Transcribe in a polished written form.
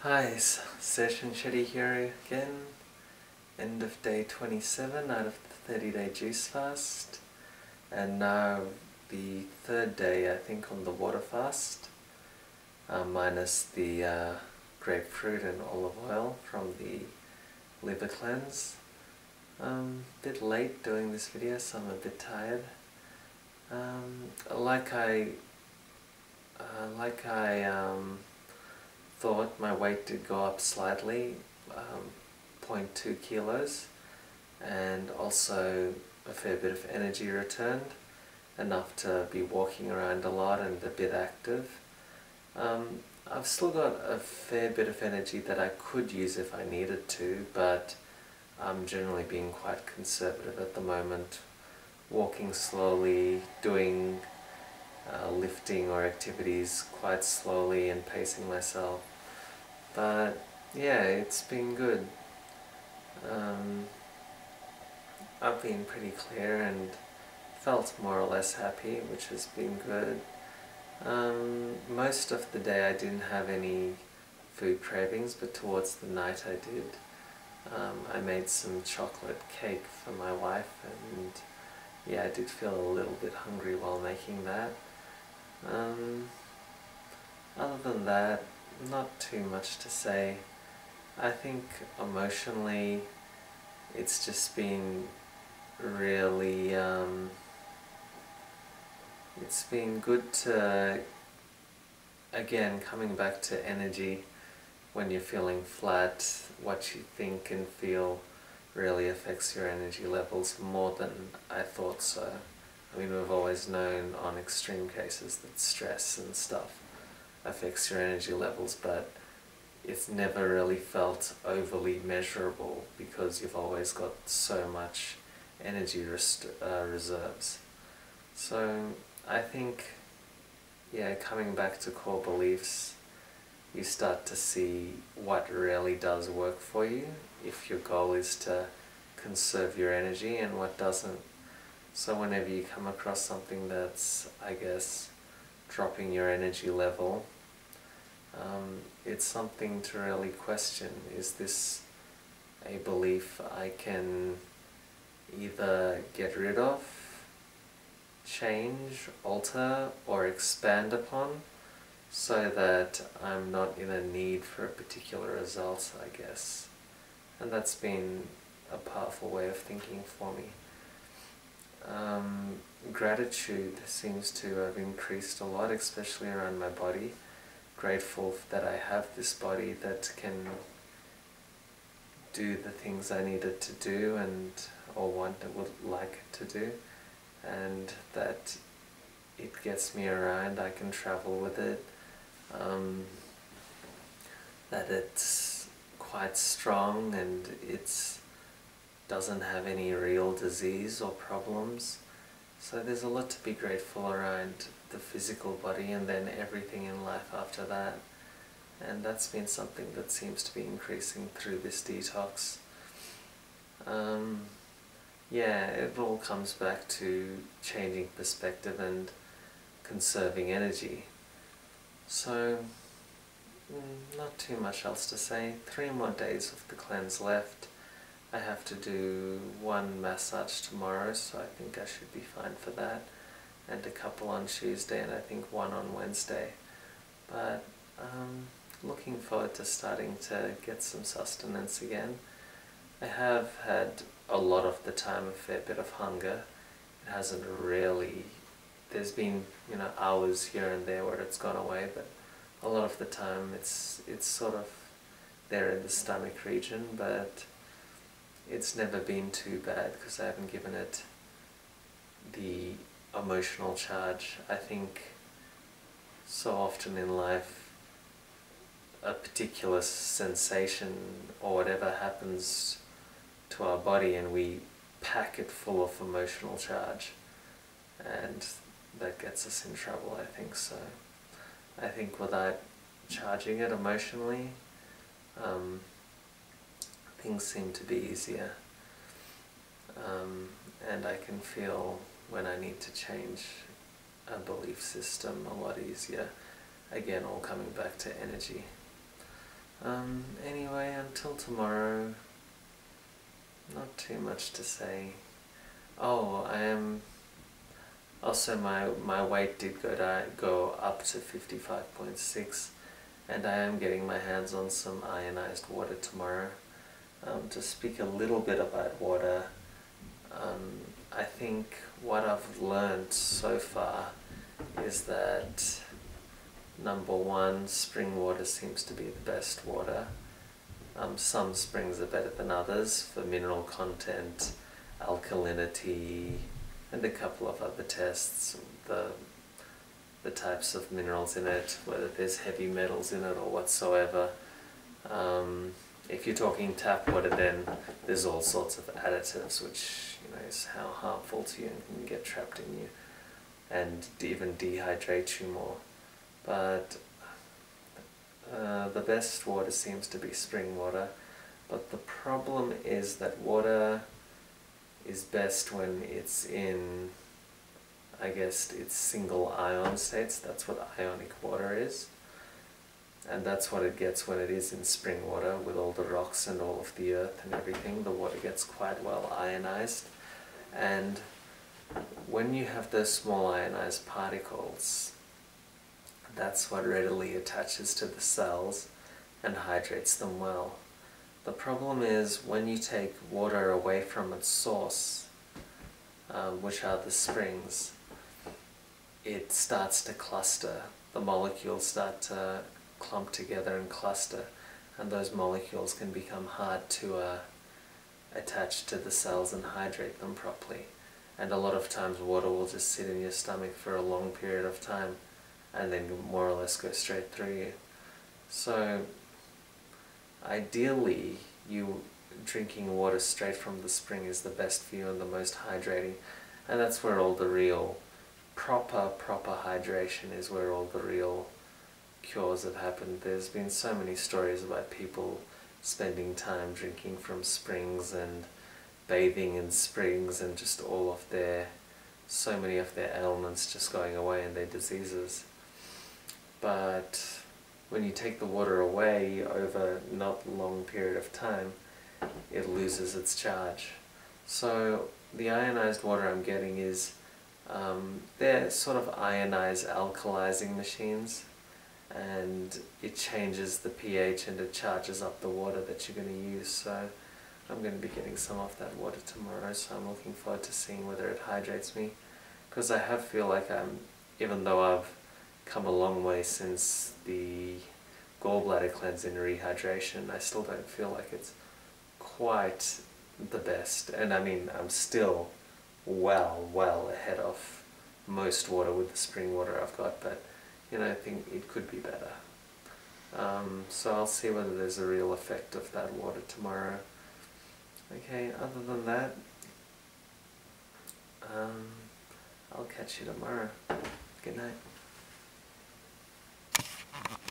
Hi, Session Shetty here again. End of day 27 out of the 30-day juice fast. And now the third day, I think, on the water fast, minus the grapefruit and olive oil from the liver cleanse. Bit late doing this video, so I'm a bit tired. Like I thought, my weight did go up slightly, 0.2 kilos, and also a fair bit of energy returned, enough to be walking around a lot and a bit active. I've still got a fair bit of energy that I could use if I needed to, but I'm generally being quite conservative at the moment, walking slowly, doing lifting or activities quite slowly and pacing myself. But yeah, it's been good. I've been pretty clear and felt more or less happy, which has been good. Most of the day I didn't have any food cravings, but towards the night I did. I made some chocolate cake for my wife, and yeah, I did feel a little bit hungry while making that. Other than that, not too much to say. I think emotionally it's just been really, it's been good to, again, coming back to energy. When you're feeling flat, what you think and feel really affects your energy levels more than I thought so. I mean, we've always known on extreme cases that stress and stuff affects your energy levels, but it's never really felt overly measurable because you've always got so much energy reserves. So I think, yeah, coming back to core beliefs, you start to see what really does work for you if your goal is to conserve your energy and what doesn't. So whenever you come across something that's, I guess, dropping your energy level, it's something to really question. Is this a belief I can either get rid of, change, alter, or expand upon, so that I'm not in a need for a particular result, I guess. And that's been a powerful way of thinking for me. Gratitude seems to have increased a lot, especially around my body. Grateful that I have this body that can do the things I need it to do and or would like it to do, and that it gets me around, I can travel with it, that it's quite strong and it doesn't have any real disease or problems. So there's a lot to be grateful around the physical body, and then everything in life after that. And that's been something that seems to be increasing through this detox. Yeah, it all comes back to changing perspective and conserving energy. So, not too much else to say. 3 more days of the cleanse left. I have to do 1 massage tomorrow, so I think I should be fine for that. And a couple on Tuesday, and I think 1 on Wednesday. But looking forward to starting to get some sustenance again. I have had a lot of the time a fair bit of hunger. It hasn't really, there's been, hours here and there where it's gone away, but a lot of the time it's sort of there in the stomach region, but it's never been too bad because I haven't given it the emotional charge. I think so often in life a particular sensation or whatever happens to our body and we pack it full of emotional charge, and that gets us in trouble, I think. So I think without charging it emotionally, things seem to be easier, and I can feel when I need to change a belief system a lot easier. Again, all coming back to energy. Anyway, until tomorrow, not too much to say. Oh, I am... Also, my weight did go up to 55.6, and I am getting my hands on some ionized water tomorrow. To speak a little bit about water, I think what I've learned so far is that number one, spring water seems to be the best water. Some springs are better than others for mineral content, alkalinity, and a couple of other tests. The types of minerals in it, whether there's heavy metals in it or whatsoever. If you're talking tap water, then there's all sorts of additives, which is how harmful to you and can get trapped in you, and even dehydrate you more. But the best water seems to be spring water. But the problem is that water is best when it's in, I guess, it's single ion states. That's what ionic water is. And that's what it gets when it is in spring water, with all the rocks and all of the earth and everything. The water gets quite well ionized. And when you have those small ionized particles, that's what readily attaches to the cells and hydrates them well. The problem is when you take water away from its source, which are the springs, it starts to cluster. The molecules start to clump together and cluster, and those molecules can become hard to attach to the cells and hydrate them properly. And a lot of times water will just sit in your stomach for a long period of time and then more or less go straight through you. So ideally, drinking water straight from the spring is the best for you and the most hydrating, and that's where all the real proper hydration is, where all the real cures have happened. There's been so many stories about people spending time drinking from springs and bathing in springs, and just so many of their ailments just going away and their diseases. But when you take the water away over not a long period of time, it loses its charge. So the ionized water I'm getting is, they're sort of ionized alkalizing machines, and it changes the pH and it charges up the water that you're going to use. So I'm going to be getting some of that water tomorrow, so I'm looking forward to seeing whether it hydrates me, because I feel like even though I've come a long way since the gallbladder cleanse and rehydration, I still don't feel like it's quite the best. And I mean, I'm still well ahead of most water with the spring water I've got, but I think it could be better. So I'll see whether there's a real effect of that water tomorrow. Okay, other than that, I'll catch you tomorrow. Good night.